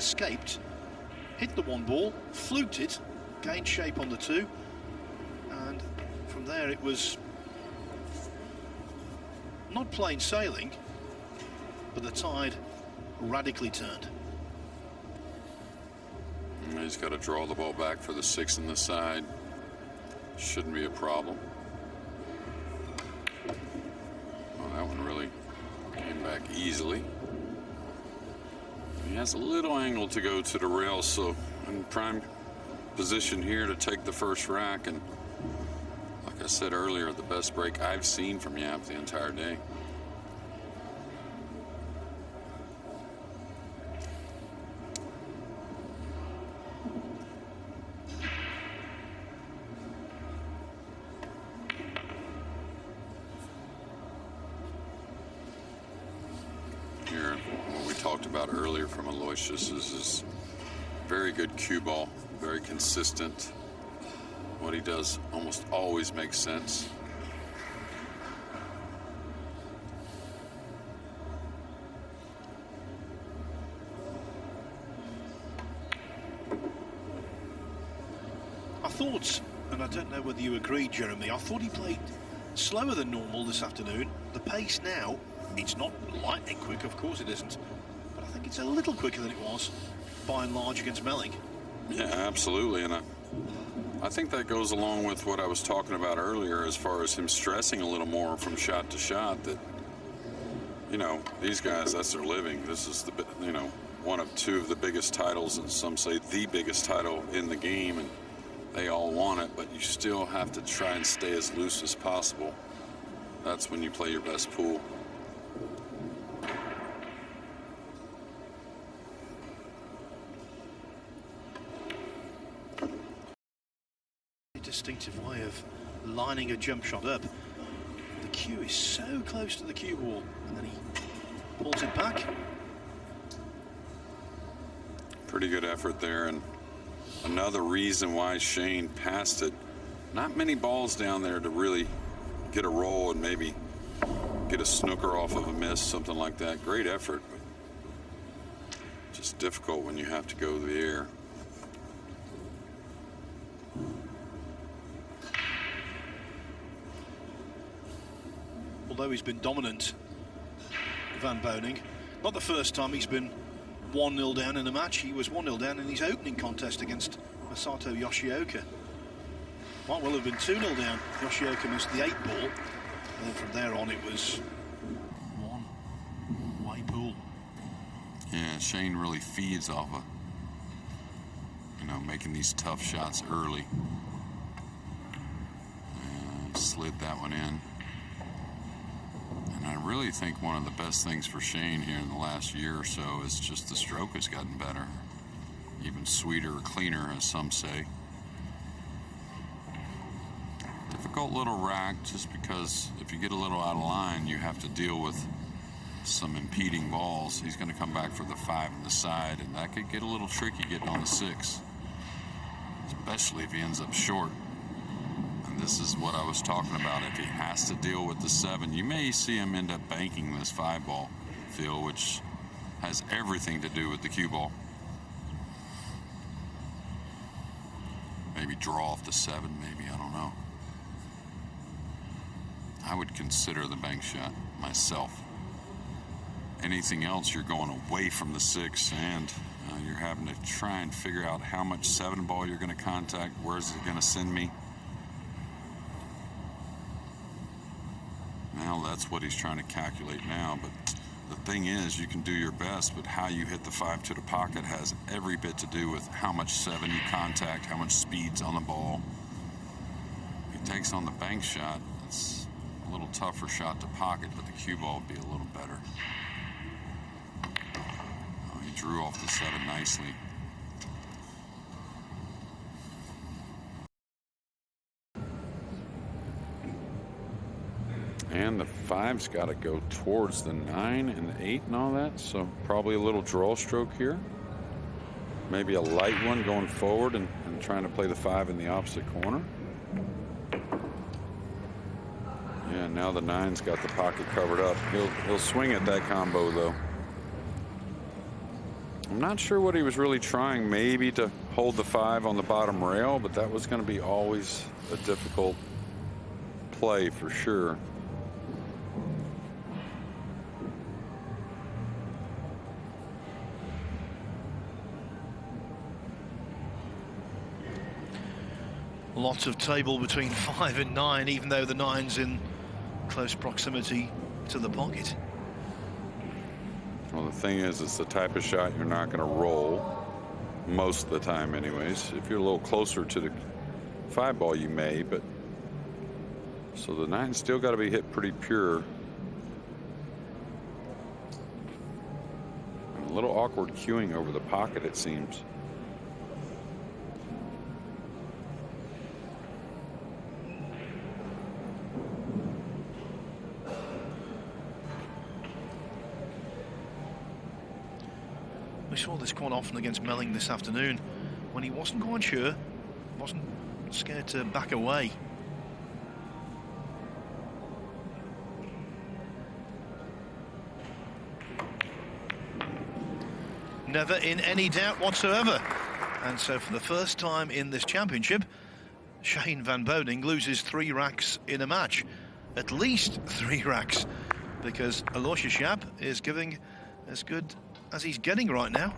escaped, hit the one ball, fluked it, gained shape on the two, and from there it was not plain sailing, but the tide radically turned. And he's got to draw the ball back for the 6 in the side. Shouldn't be a problem. Well, that one really came back easily. He has a little angle to go to the rail, so in prime position here to take the first rack. And like I said earlier, the best break I've seen from Yapp the entire day. Here, what we talked about earlier from Aloysius is his very good cue ball, very consistent. What he does almost always makes sense. I thought, and I don't know whether you agree, Jeremy, I thought he played slower than normal this afternoon. The pace now, it's not lightning quick, of course it isn't, but I think it's a little quicker than it was by and large against Melling. Yeah, absolutely, and I think that goes along with what I was talking about earlier as far as him stressing a little more from shot to shot, that, you know, these guys, that's their living. This is the, you know, one of two of the biggest titles, and some say the biggest title in the game, and they all want it, but you still have to try and stay as loose as possible. That's when you play your best pool. Distinctive way of lining a jump shot up. The cue is so close to the cue ball, and then he pulls it back. Pretty good effort there, and another reason why Shane passed it. Not many balls down there to really get a roll and maybe get a snooker off of a miss, something like that. Great effort, but just difficult when you have to go to the air. Although he's been dominant, Van Boening, not the first time he's been 1-0 down in a match. He was 1-0 down in his opening contest against Masato Yoshioka. Might well have been 2-0 down. Yoshioka missed the 8 ball, and then from there on it was one-way pool. Yeah, Shane really feeds off of, you know, making these tough shots early. Slid that one in. And I really think one of the best things for Shane here in the last year or so is just the stroke has gotten better. Even sweeter or cleaner, as some say. Difficult little rack, just because if you get a little out of line, you have to deal with some impeding balls. He's going to come back for the 5 in the side, and that could get a little tricky getting on the 6, especially if he ends up short. This is what I was talking about. If he has to deal with the 7, you may see him end up banking this 5 ball, Phil, which has everything to do with the cue ball. Maybe draw off the 7, maybe, I don't know. I would consider the bank shot myself. Anything else, you're going away from the 6, and you're having to try and figure out how much 7 ball you're going to contact. Where's it going to send me? Now that's what he's trying to calculate now, but the thing is, you can do your best, but how you hit the 5 to the pocket has every bit to do with how much 7 you contact, how much speed's on the ball. If he takes on the bank shot, it's a little tougher shot to pocket, but the cue ball would be a little better. Oh, he drew off the 7 nicely. And the 5's got to go towards the 9 and the 8 and all that, so probably a little draw stroke here. Maybe a light one going forward and trying to play the 5 in the opposite corner. Yeah, now the 9's got the pocket covered up. He'll swing at that combo, though. I'm not sure what he was really trying, maybe to hold the 5 on the bottom rail, but that was going to be always a difficult play for sure. Lots of table between 5 and 9, even though the 9's in close proximity to the pocket. Well, the thing is, it's the type of shot you're not going to roll most of the time anyways. If you're a little closer to the 5 ball, you may, but so the 9's still got to be hit pretty pure. And a little awkward cueing over the pocket, it seems. We saw this quite often against Melling this afternoon, when he wasn't quite sure, wasn't scared to back away. Never in any doubt whatsoever. And so for the first time in this championship, Shane Van Boening loses 3 racks in a match. At least 3 racks, because Aloysius Yapp is giving as good as he's getting right now.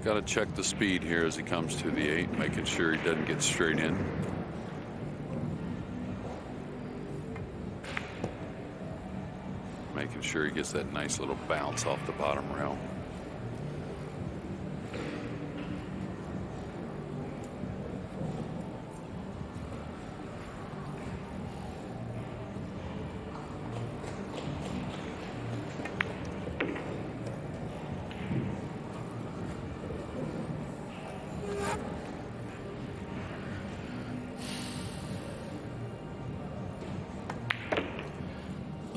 Got to check the speed here as he comes to the 8, making sure he doesn't get straight in. Making sure he gets that nice little bounce off the bottom rail.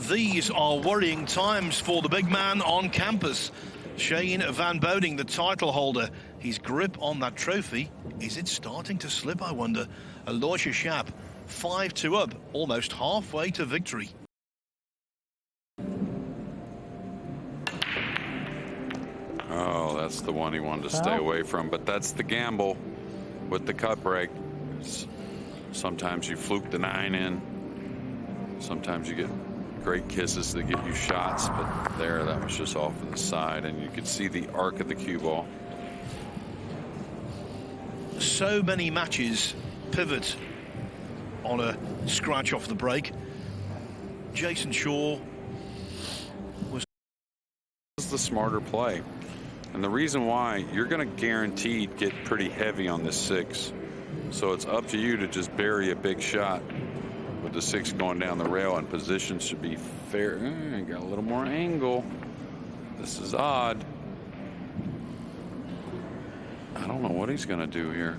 These are worrying times for the big man on campus. Shane Van Boening, the title holder. His grip on that trophy, is it starting to slip, I wonder? Aloysius Yapp, 5-2 up, almost halfway to victory. Oh, that's the one he wanted to stay away from, but that's the gamble with the cut break. Sometimes you fluke the 9 in. Sometimes you get great kisses that get you shots, but there, that was just off to the side, and you could see the arc of the cue ball. So many matches pivot on a scratch off the break. Jayson Shaw was the smarter play, and the reason why, you're going to guaranteed get pretty heavy on this 6, so it's up to you to just bury a big shot with the 6 going down the rail, and position should be fair. Got a little more angle. This is odd. I don't know what he's going to do here.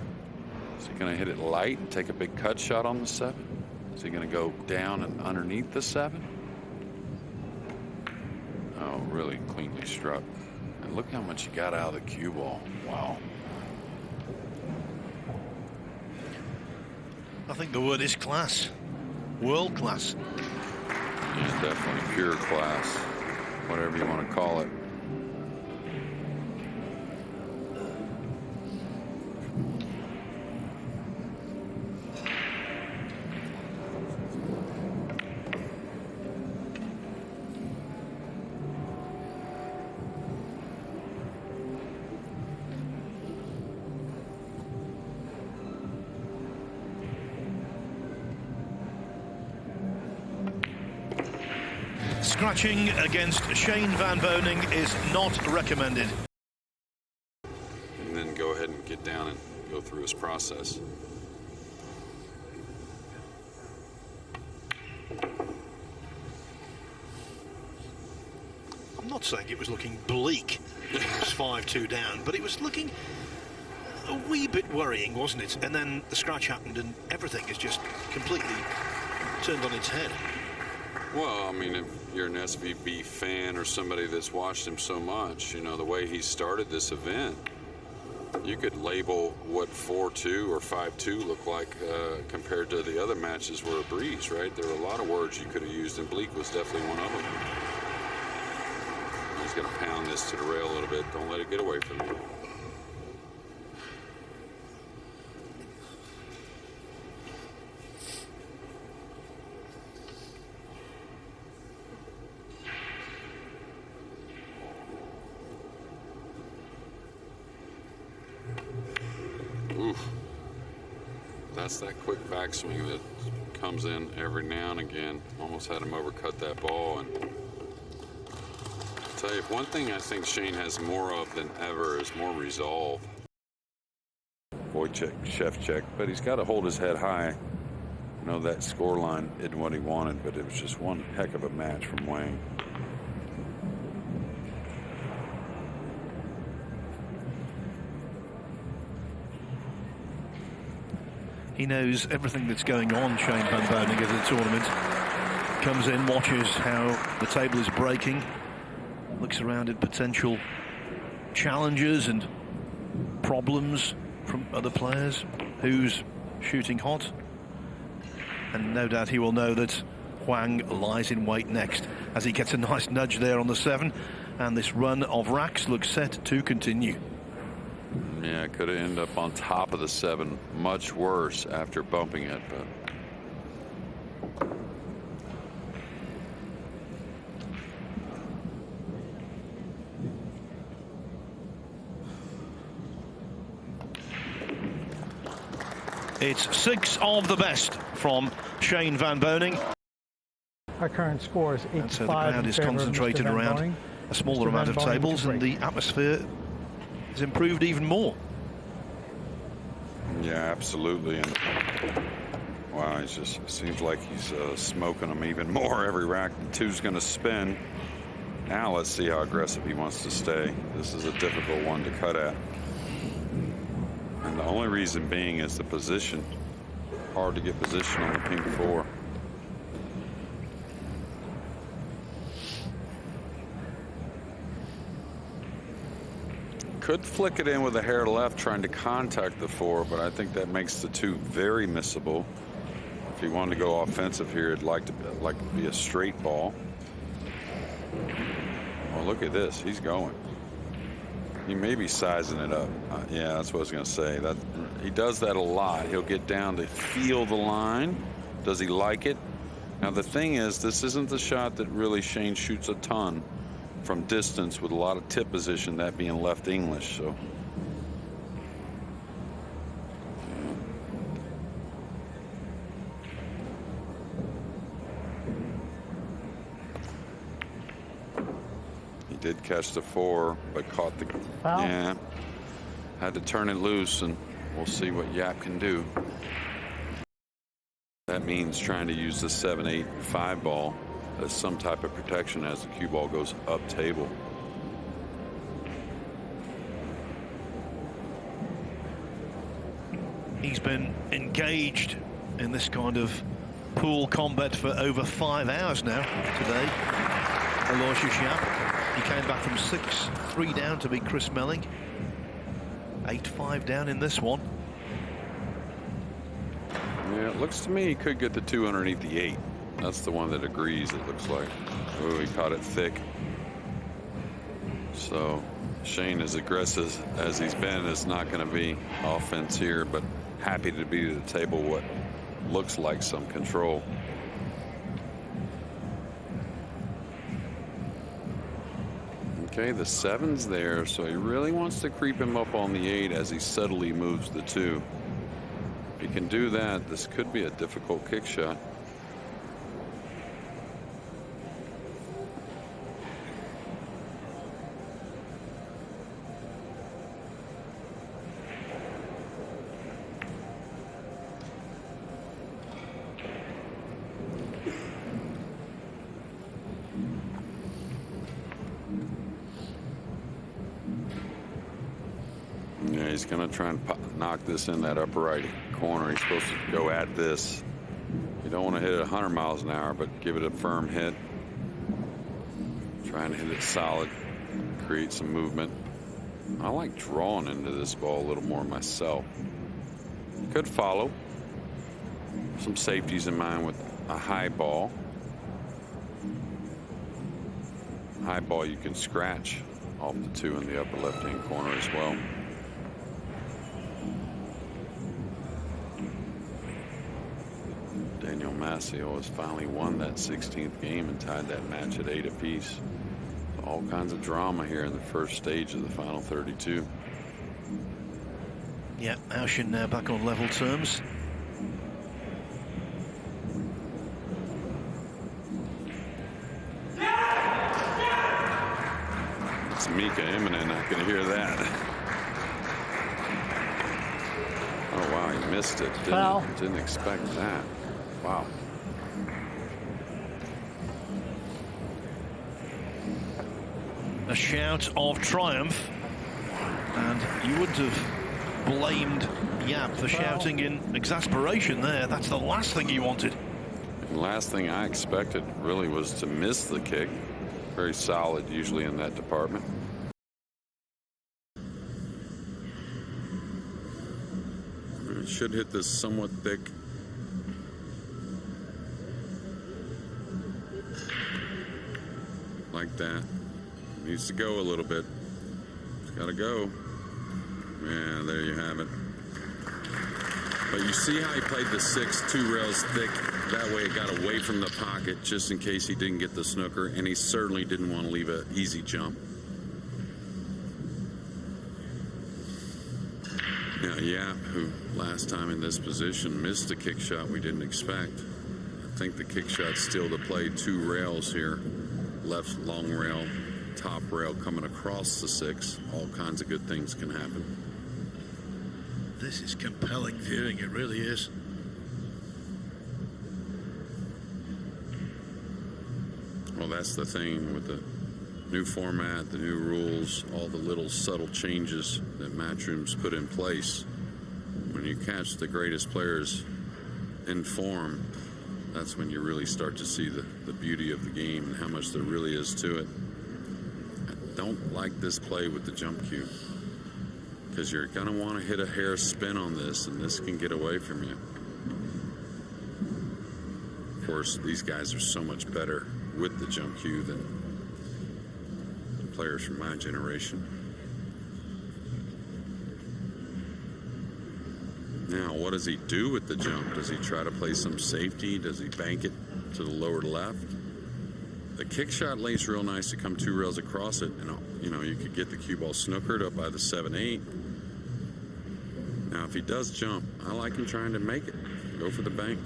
Is he going to hit it light and take a big cut shot on the 7? Is he going to go down and underneath the 7? Oh, really cleanly struck. And look how much he got out of the cue ball. Wow. I think the word is class. World class. Yeah, definitely pure class, whatever you want to call it. Scratching against Shane Van Boening is not recommended. And then go ahead and get down and go through his process. I'm not not saying it was looking bleak. It was 5-2 down, but it was looking a wee bit worrying, wasn't it? And then the scratch happened and everything is just completely turned on its head. Well, I mean, if you're an SVB fan or somebody that's watched him so much, you know, the way he started this event, you could label what 4-2 or 5-2 looked like compared to the other matches were a breeze, right? There were a lot of words you could have used, and bleak was definitely one of them. He's going to pound this to the rail a little bit. Don't let it get away from you. Oof. That's that quick backswing that comes in every now and again. Almost had him overcut that ball. And I'll tell you, one thing I think Shane has more of than ever is more resolve. Wojciech, chef check, but he's got to hold his head high. You know, that score line isn't what he wanted, but it was just one heck of a match from Wang. He knows everything that's going on, Shane Van Boening, at the tournament. Comes in, watches how the table is breaking, looks around at potential challenges and problems from other players. Who's shooting hot? And no doubt he will know that Huang lies in wait next, as he gets a nice nudge there on the 7. And this run of racks looks set to continue. Yeah, could have ended up on top of the 7. Much worse after bumping it, but it's 6 of the best from Shane Van Boening. Our current score is 8-5. And so the crowd is concentrated around a smaller amount of tables, and the atmosphere has improved even more. yeah, absolutely. And wow, it just seems like he's smoking them even more every rack. 2's going to spin. Now let's see how aggressive he wants to stay. This is a difficult one to cut at. And the only reason being is the position. Hard to get position on the pink 4. Could flick it in with a hair left trying to contact the 4, but I think that makes the 2 very missable. If he wanted to go offensive here, it'd like to be a straight ball. Well, look at this. He's going. He may be sizing it up. Yeah, that's what I was going to say. That he does that a lot. He'll get down to feel the line. Does he like it? Now, the thing is, this isn't the shot that really Shane shoots a ton from distance with a lot of tip position, that being left English. So he did catch the 4, but caught the foul. Yeah, had to turn it loose, and we'll see what Yapp can do. That means trying to use the 7-8 5 ball as some type of protection as the cue ball goes up table. He's been engaged in this kind of pool combat for over 5 hours now today. Aloysius Yapp. He came back from 6-3 down to beat Chris Melling. 8-5 down in this one. Yeah, it looks to me he could get the 2 underneath the 8. That's the one that agrees, it looks like. Oh, he caught it thick. So Shane, as aggressive as he's been, is not going to be offense here, but happy to be to the table what looks like some control. Okay, the 7's there, so he really wants to creep him up on the 8 as he subtly moves the 2. If he can do that, this could be a difficult kick shot. Yeah, he's going to try and knock this in that upper right corner. He's supposed to go at this. You don't want to hit it 100 miles an hour, but give it a firm hit. Trying to hit it solid, create some movement. I like drawing into this ball a little more myself. Could follow. Some safeties in mind with a high ball. High ball you can scratch off the 2 in the upper left-hand corner as well. Daniel Mascio has finally won that 16th game and tied that match at 8 apiece. All kinds of drama here in the first stage of the final 32. Yeah, Aushin now back on level terms. It's Mika Immonen, I can hear that. Oh wow, he missed it. Didn't expect that. Wow. A shout of triumph, and you wouldn't have blamed Yapp for shouting in exasperation there. That's the last thing he wanted. The last thing I expected really was to miss the kick. Very solid usually in that department. It should hit this somewhat thick. Like that. Needs to go a little bit. It's got to go. Yeah, there you have it. But you see how he played the 6 2 rails thick. That way it got away from the pocket just in case he didn't get the snooker. And he certainly didn't want to leave an easy jump. Now Yapp, who last time in this position missed a kick shot we didn't expect. I think the kick shot's still to play. 2 rails here. Left long rail, top rail coming across the 6. All kinds of good things can happen. This is compelling viewing, it really is. Well, that's the thing with the new format, the new rules, all the little subtle changes that Matchroom's put in place. When you catch the greatest players in form, that's when you really start to see the beauty of the game and how much there really is to it. I don't like this play with the jump cue, because you're going to want to hit a hair spin on this, and this can get away from you. Of course, these guys are so much better with the jump cue than the players from my generation. Now, what does he do with the jump? Does he try to play some safety? Does he bank it to the lower left? The kick shot lays real nice to come 2 rails across it, and you know, you could get the cue ball snookered up by the 7-8. Now, if he does jump, I like him trying to make it. Go for the bank.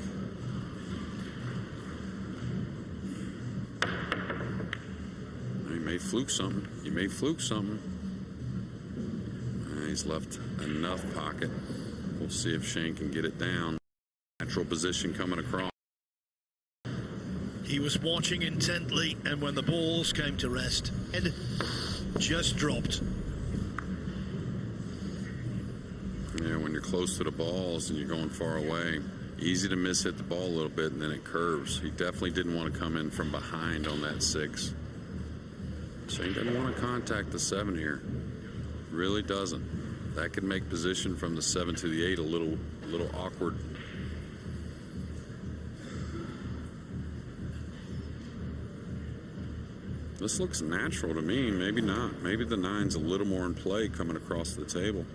He may fluke something. He may fluke something. He's left enough pocket. We'll see if Shane can get it down. Natural position coming across. He was watching intently, and when the balls came to rest, head just dropped. Yeah, when you're close to the balls and you're going far away, easy to miss hit the ball a little bit and then it curves. He definitely didn't want to come in from behind on that 6. Shane doesn't want to contact the 7 here. Really doesn't. That could make position from the 7 to the 8 a little awkward. This looks natural to me. Maybe not. Maybe the 9's a little more in play coming across the table.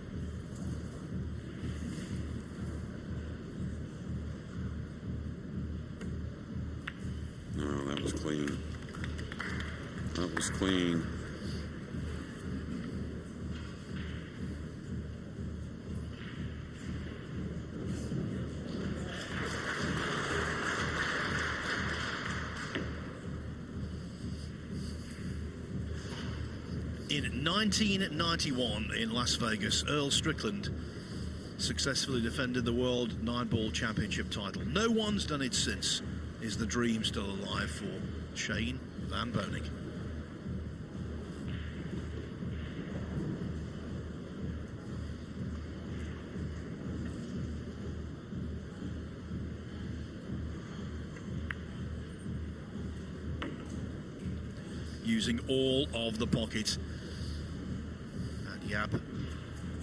No, that was clean. That was clean. In 1991 in Las Vegas, Earl Strickland successfully defended the World Nineball Championship title. No one's done it since. Is the dream still alive for Shane Van Boening? using all of the pocket. And Yapp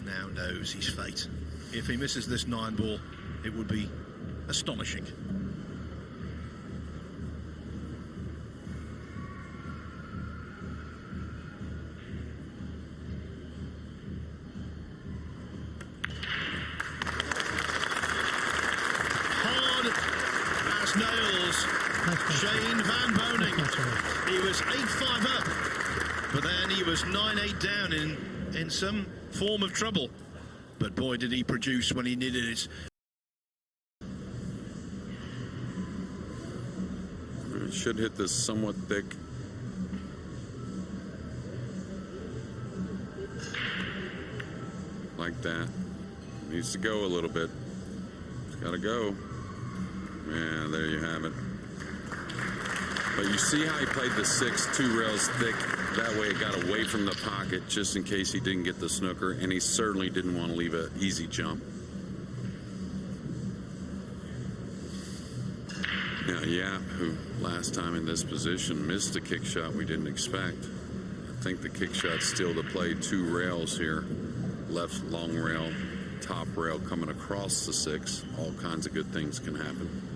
now knows his fate. If he misses this 9-ball, it would be astonishing. Nails Shane Van Boening. He was 8-5 up, but then he was 9-8 down in some form of trouble. But boy, did he produce when he needed it. It should hit this somewhat thick. Like that. Needs to go a little bit. It's got to go. Yeah, there you have it. But you see how he played the 6 2 rails thick. That way it got away from the pocket just in case he didn't get the snooker, and he certainly didn't want to leave an easy jump. Now Yapp, who last time in this position missed a kick shot we didn't expect. I think the kick shot's still to play 2 rails here. Left long rail, top rail coming across the 6. All kinds of good things can happen.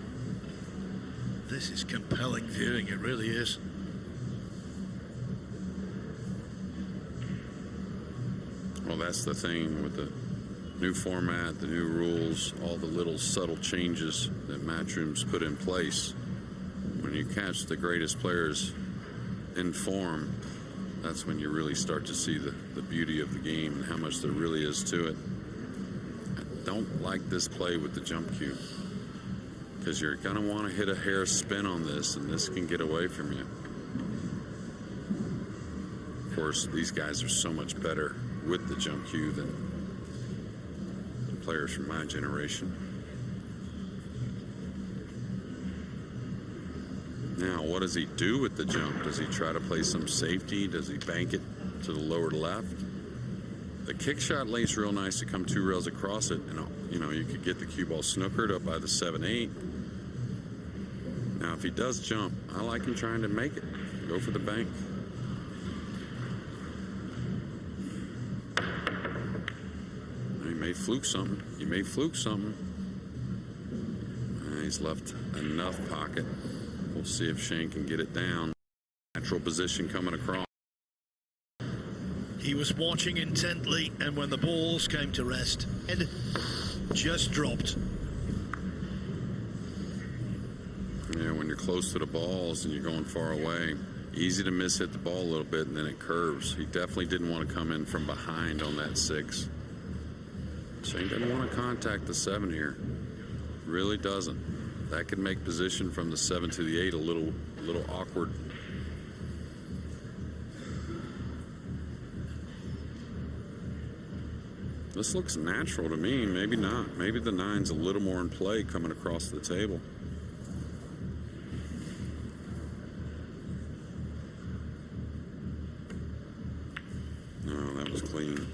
This is compelling viewing, it really is. Well, that's the thing with the new format, the new rules, all the little subtle changes that Matchroom's put in place. When you catch the greatest players in form, that's when you really start to see the beauty of the game and how much there really is to it. I don't like this play with the jump cue, because you're going to want to hit a hair spin on this, and this can get away from you. Of course, these guys are so much better with the jump cue than the players from my generation. Now, what does he do with the jump? Does he try to play some safety? Does he bank it to the lower left? The kick shot lays real nice to come 2 rails across it, and you know, you could get the cue ball snookered up by the 7-8. Now, if he does jump, I like him trying to make it. Go for the bank. He may fluke something. He may fluke something. He's left enough pocket. We'll see if Shane can get it down. Natural position coming across. He was watching intently, and when the balls came to rest, head just dropped. Yeah, when you're close to the balls and you're going far away, easy to miss-hit the ball a little bit, and then it curves. He definitely didn't want to come in from behind on that 6. Shane doesn't want to contact the 7 here. Really doesn't. That could make position from the 7 to the 8 a little awkward. This looks natural to me. Maybe not. Maybe the 9's a little more in play coming across the table. No, that was clean.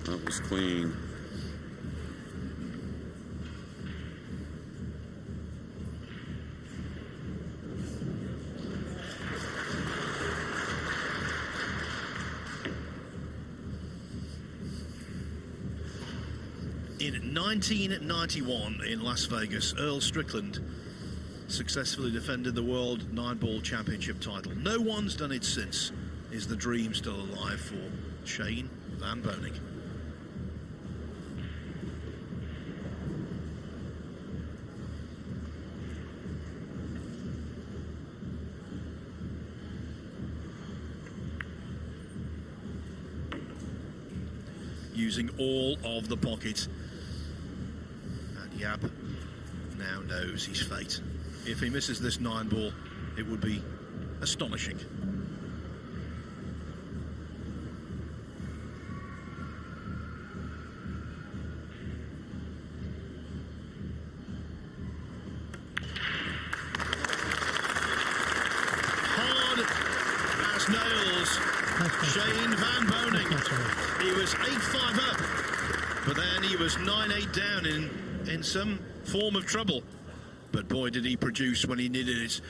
That was clean. In 1991 in Las Vegas, Earl Strickland successfully defended the World 9-ball Championship title. No one's done it since. Is the dream still alive for Shane Van Boening? Using all of the pocket. And Yapp now knows his fate. If he misses this 9-ball, it would be astonishing. Hard as nails, Shane Van Boening. He was 8-5 up, but then he was 9-8 down in some form of trouble. But boy, did he produce when he needed it.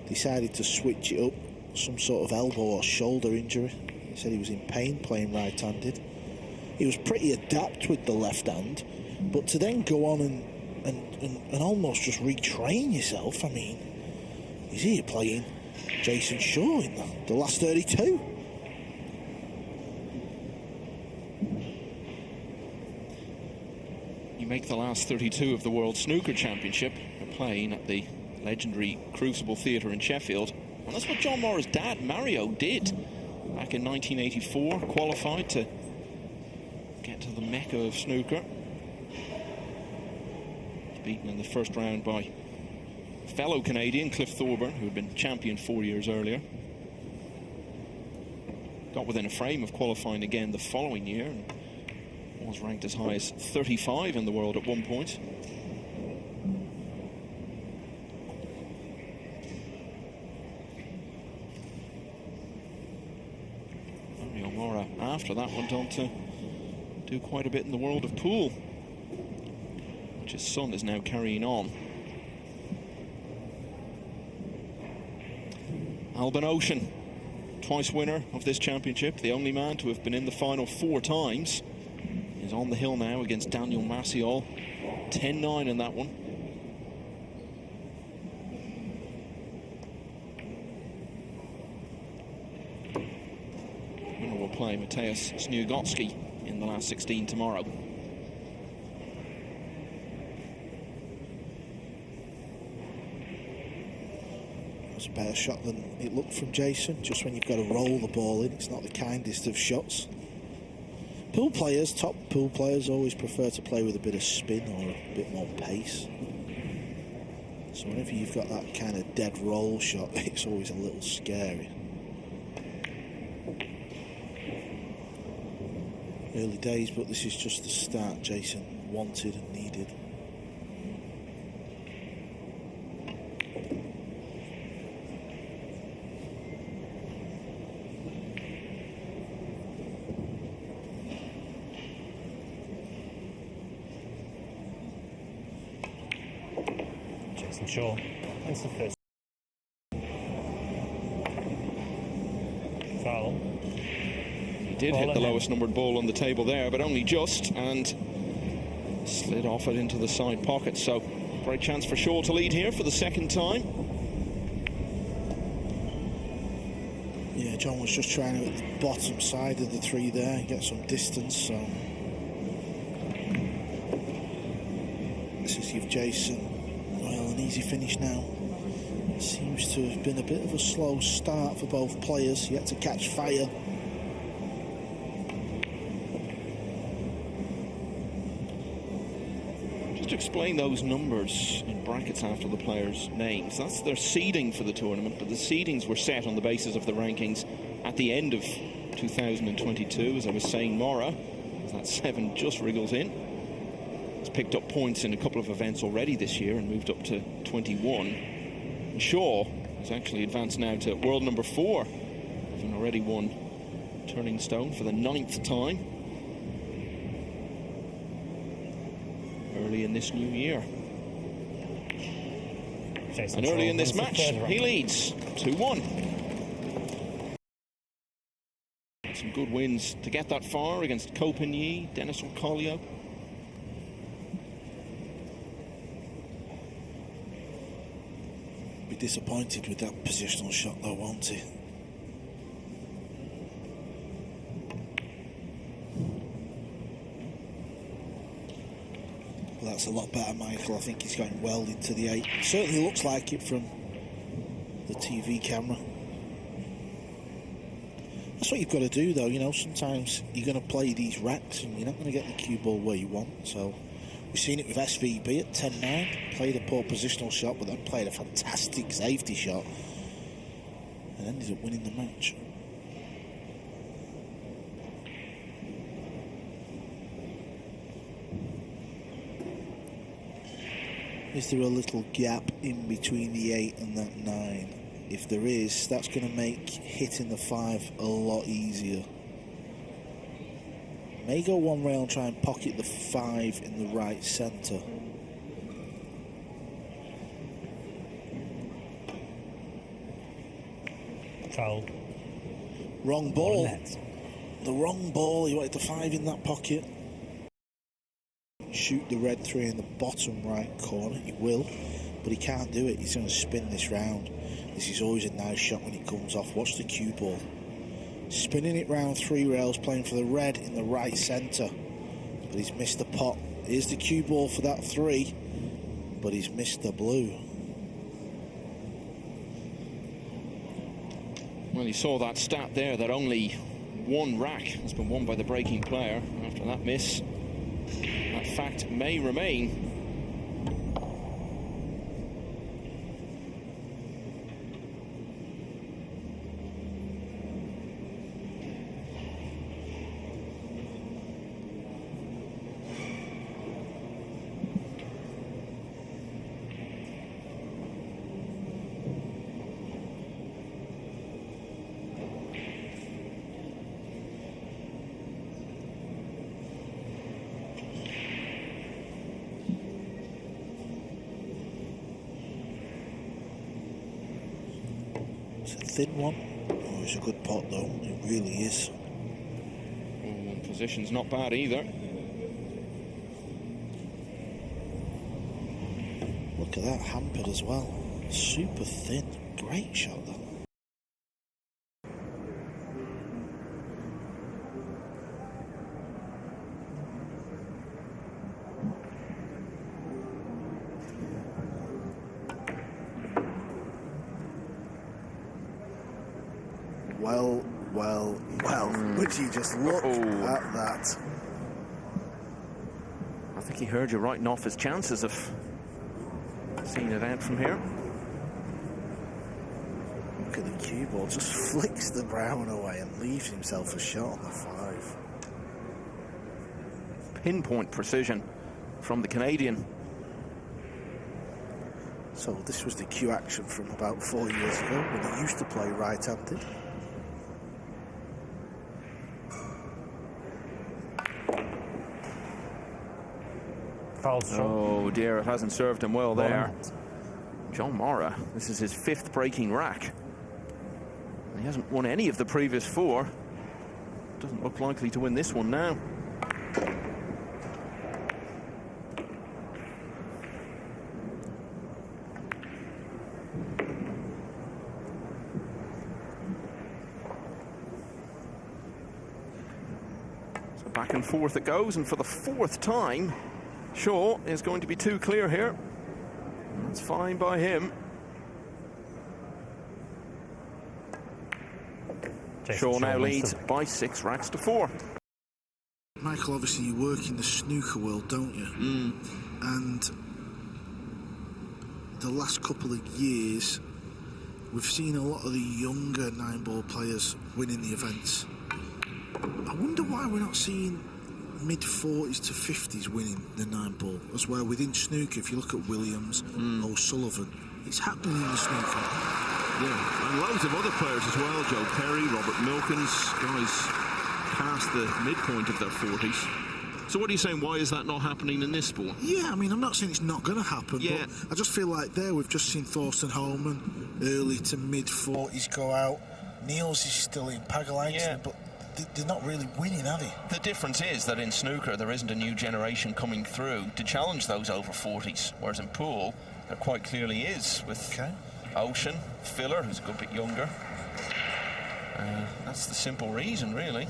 decided to switch it up, some sort of elbow or shoulder injury. He said he was in pain playing right-handed. He was pretty adept with the left hand, but to then go on and almost just retrain yourself, I mean, he's here playing Jayson Shaw in the last 32. You make the last 32 of the World Snooker Championship. You're playing at the legendary Crucible Theatre in Sheffield. And that's what John Morra's dad, Mario, did back in 1984. Qualified to get to the mecca of snooker. Beaten in the first round by fellow Canadian Cliff Thorburn, who had been champion 4 years earlier. Got within a frame of qualifying again the following year, and was ranked as high as 35 in the world at one point. Mario Morra, after that, went on to do quite a bit in the world of pool, which his son is now carrying on. Albin Ocean, twice winner of this championship, the only man to have been in the final 4 times, is on the hill now against Daniel Maciol. 10-9 in that one. Winner will play Mateusz Sniugocki in the last 16 tomorrow. It's a better shot than it looked from Jayson. Just when you've got to roll the ball in, it's not the kindest of shots. Pool players, top pool players, always prefer to play with a bit of spin or a bit more pace. So whenever you've got that kind of dead roll shot, it's always a little scary. Early days, but this is just the start Jayson wanted and needed. Sure. That's the first foul. He did hit the lowest numbered ball on the table there, but only just, and slid off it into the side pocket. So great chance for Shaw to lead here for the second time. Yeah, John was just trying to hit the bottom side of the 3 there and get some distance. So this is give Jayson, well, an easy finish now. It seems to have been a bit of a slow start for both players, yet to catch fire. Just to explain those numbers in brackets after the players' names, that's their seeding for the tournament, but the seedings were set on the basis of the rankings at the end of 2022. As I was saying, Morra, that 7 just wriggles in. He's picked up points in a couple of events already this year and moved up to 21. And Shaw has actually advanced now to world number 4, having already won Turning Stone for the 9th time early in this new year. Jayson And early in this Shaw match, he leads 2-1. Some good wins to get that far against Copigny, Denis Orcolio. Be disappointed with that positional shot though, won't he? Well, that's a lot better, Michael. I think he's going well into the 8. Certainly looks like it from the TV camera. That's what you've got to do though, you know, sometimes you're going to play these racks and you're not going to get the cue ball where you want, so we've seen it with SVB at 10-9, played a poor positional shot but then played a fantastic safety shot and ended up winning the match. Is there a little gap in between the 8 and that 9? If there is, that's going to make hitting the 5 a lot easier. May go one rail and try and pocket the 5 in the right centre. Foul. Wrong ball. The wrong ball. He wanted the 5 in that pocket. Shoot the red 3 in the bottom right corner. He will, but he can't do it. He's going to spin this round. This is always a nice shot when it comes off. Watch the cue ball. Spinning it round 3 rails, playing for the red in the right centre. But he's missed the pot. Here's the cue ball for that 3, but he's missed the blue. Well, you saw that stat there, that only one rack has been won by the breaking player after that miss. That fact may remain. Thin one. Oh, it's a good pot though. It really is. Position's not bad either. Look at that, hampered as well. Super thin. Great shot though. Well, would you just look at that? I think he heard you writing off his chances of seeing it out from here. Look at the cue ball, just flicks the brown away and leaves himself a shot on the 5. Pinpoint precision from the Canadian. So this was the cue action from about 4 years ago when he used to play right-handed. Oh dear, it hasn't served him well there. John Morra, this is his 5th breaking rack. He hasn't won any of the previous 4. Doesn't look likely to win this one now. So back and forth it goes, and for the 4th time, Shaw is going to be too clear here. That's fine by him. Shaw now leads by 6 racks to 4. Michael, obviously you work in the snooker world, don't you? And the last couple of years, we've seen a lot of the younger 9-ball players winning the events. I wonder why we're not seeing mid-40s to 50s winning the 9-ball as well. Within snooker, if you look at Williams, O'Sullivan, it's happening in the snooker. Yeah, and loads of other players as well. Joe Perry, Robert Milkins, guys past the midpoint of their 40s. So what are you saying, why is that not happening in this sport? Yeah, I mean, I'm not saying it's not going to happen, but I just feel like we've just seen Thorsten Holman, early to mid-40s go out. Niels is still in Pagalainen, but they're not really winning, are they? The difference is that in snooker there isn't a new generation coming through to challenge those over 40s, whereas in pool there quite clearly is, with Ocean, Filler, who's a good bit younger. That's the simple reason, really.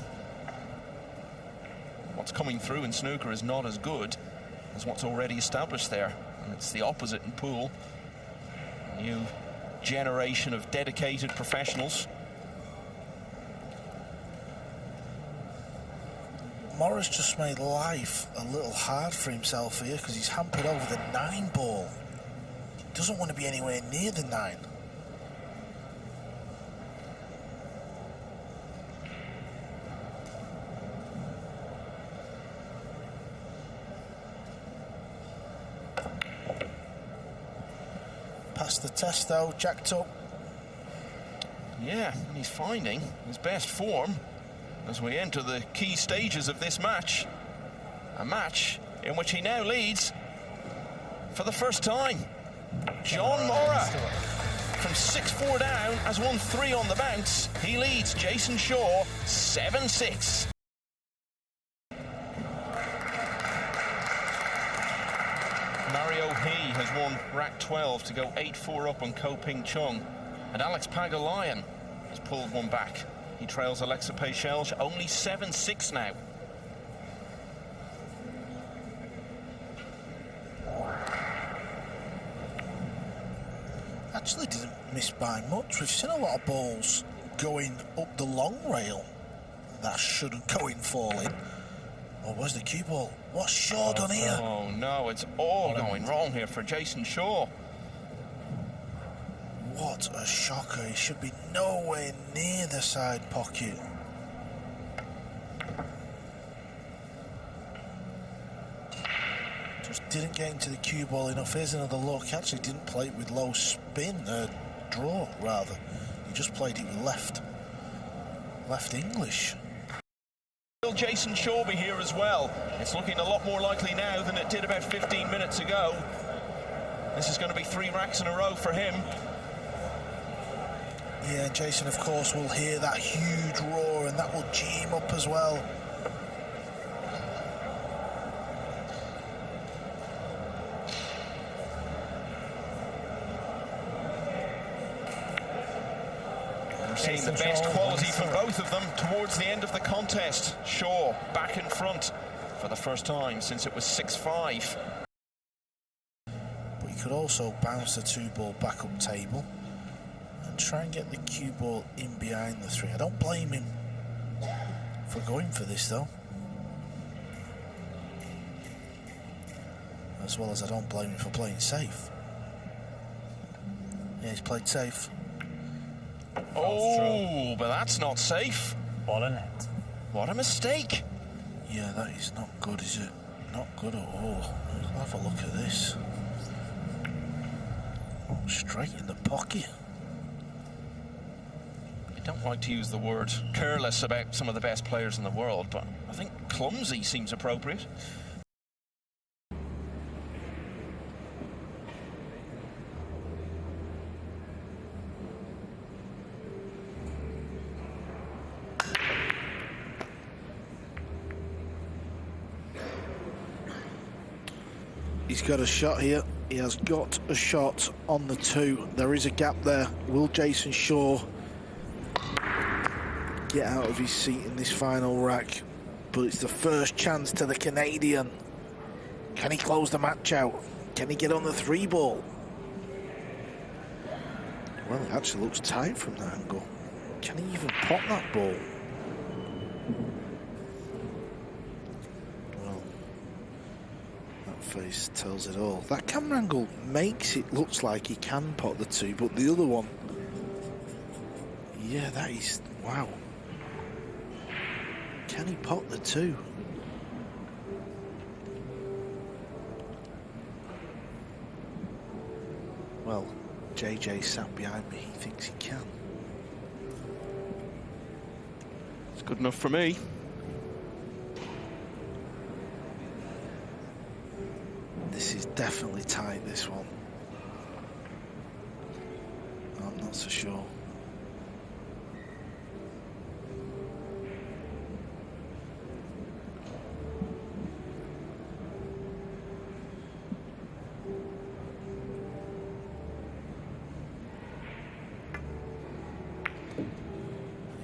What's coming through in snooker is not as good as what's already established there, and it's the opposite in pool. A new generation of dedicated professionals. Morra's just made life a little hard for himself here because he's hampered over the 9-ball. He doesn't want to be anywhere near the 9. Past the test though, jacked up. Yeah, and he's finding his best form as we enter the key stages of this match. A match in which he now leads for the first time. John Morra. from 6-4 down, has won 3 on the bounce. He leads Jayson Shaw 7-6. Mario He has won rack 12 to go 8-4 up on Ko Ping Chung. And Alex Pagulayan has pulled one back. He trails Alexa Pechelge, only 7-6 now. Actually didn't miss by much. We've seen a lot of balls going up the long rail that shouldn't go in falling. Oh, where's the cue ball? What's Shaw done here? Oh no, it's all going wrong here for Jayson Shaw. What a shocker. He should be nowhere near the side pocket. Just didn't get into the cue ball enough. Here's another look. Actually didn't play it with low spin, draw rather. He just played it with left English. Will Jayson Shaw be here as well? It's looking a lot more likely now than it did about 15 minutes ago. This is going to be 3 racks in a row for him. Yeah, Jayson, of course, will hear that huge roar, and that will gee him up as well. We're seeing the best quality from both of them towards the end of the contest. Shaw back in front for the first time since it was 6-5. But he could also bounce the 2-ball back up table and try and get the cue ball in behind the 3. I don't blame him for going for this though. As well as I don't blame him for playing safe. Yeah, he's played safe. Oh, but that's not safe. Ball in net. What a mistake. Yeah, that is not good, is it? Not good at all. Let's have a look at this. Oh, straight in the pocket. I don't like to use the word careless about some of the best players in the world, but I think clumsy seems appropriate. He's got a shot here. He has got a shot on the 2. There is a gap there. Will Jayson Shaw get out of his seat in this final rack? But it's the first chance to the Canadian. Can he close the match out? Can he get on the 3-ball? Well, it actually looks tight from that angle. Can he even pot that ball? Face tells it all. That camera angle makes it look like he can pot the 2, but the other one, yeah, that is, wow. Can he pot the 2? Well, JJ sat behind me. He thinks he can. It's good enough for me. This is definitely tight, this one. I'm not so sure.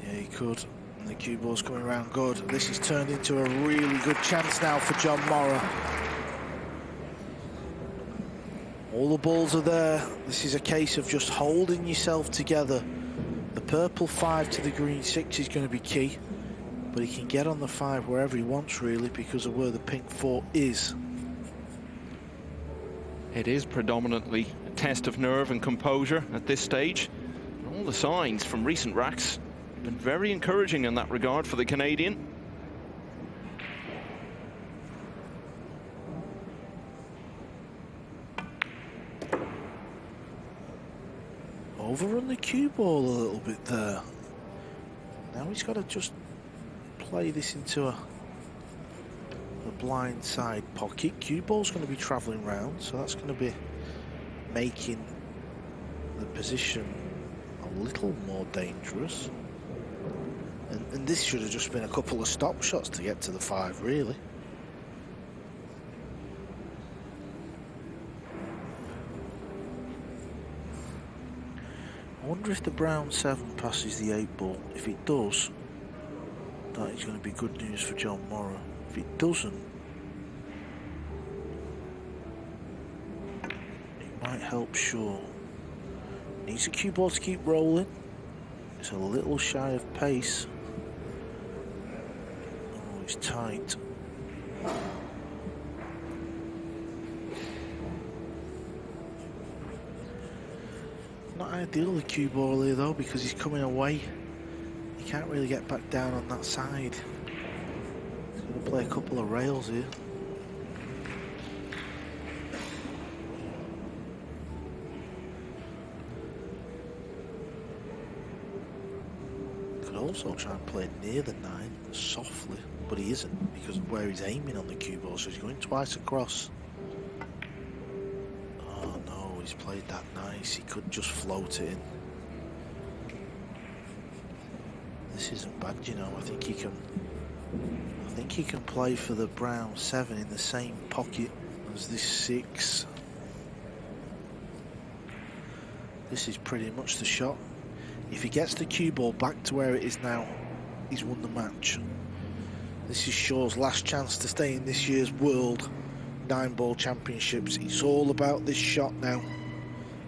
Yeah, he could. And the cue ball's coming around good. This has turned into a really good chance now for John Morra. All the balls are there. This is a case of just holding yourself together. The purple 5 to the green 6 is going to be key, but he can get on the 5 wherever he wants, really, because of where the pink 4 is. It is predominantly a test of nerve and composure at this stage. And all the signs from recent racks have been very encouraging in that regard for the Canadian. Overrun the cue ball a little bit there. Now he's got to just play this into a blind side pocket. Cue ball's going to be travelling round, so that's going to be making the position a little more dangerous. And this should have just been a couple of stop shots to get to the 5, really. I wonder if the brown 7 passes the 8 ball. If it does, that is going to be good news for John Morra. If it doesn't, it might help Shaw. Needs a cue ball to keep rolling. It's a little shy of pace. Oh, it's tight. Not ideal, the cue ball here though, because he's coming away. He can't really get back down on that side. He's going to play a couple of rails here. Could also try and play near the 9 softly, but he isn't because of where he's aiming on the cue ball, so he's going twice across. Oh no, he's played that nice. He could just float it in. This isn't bad, you know. I think he can play for the brown 7 in the same pocket as this 6. This is pretty much the shot. If he gets the cue ball back to where it is now, he's won the match. This is Shaw's last chance to stay in this year's World Nineball Championships. It's all about this shot now.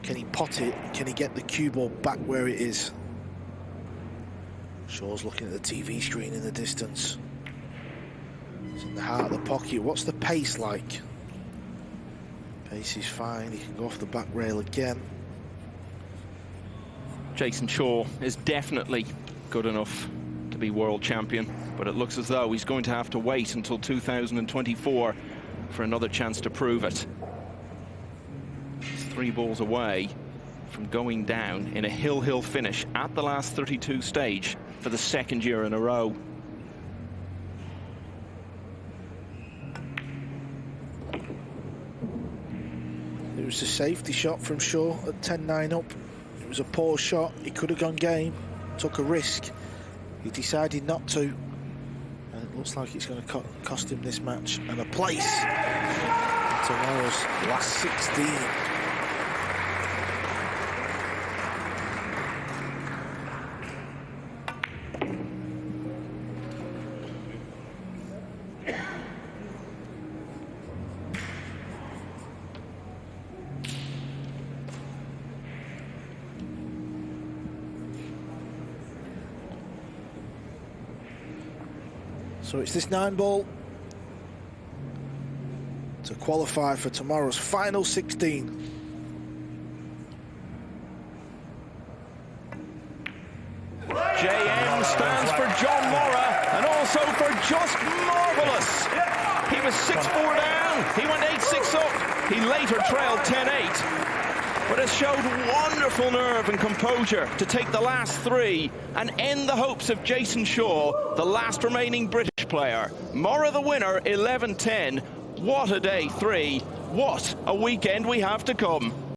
Can he pot it? Can he get the cue ball back where it is? Shaw's looking at the TV screen in the distance. It's in the heart of the pocket. What's the pace like? Pace is fine. He can go off the back rail again. Jayson Shaw is definitely good enough to be world champion, but it looks as though he's going to have to wait until 2024 for another chance to prove it. He's 3 balls away from going down in a hill finish at the last 32 stage for the 2nd year in a row. It was a safety shot from Shaw at 10-9 up. It was a poor shot. He could have gone game, took a risk. He decided not to. And it looks like it's going to cost him this match and a place in tomorrow's last 16. So it's this 9 ball to qualify for tomorrow's final 16. JM stands for John Morra and also for just marvellous. He was 6-4 down, he went 8-6 up, he later trailed 10-8. But has showed wonderful nerve and composure to take the last 3 and end the hopes of Jayson Shaw, the last remaining British player. Morra the winner, 11-10. What a day 3. What a weekend we have to come.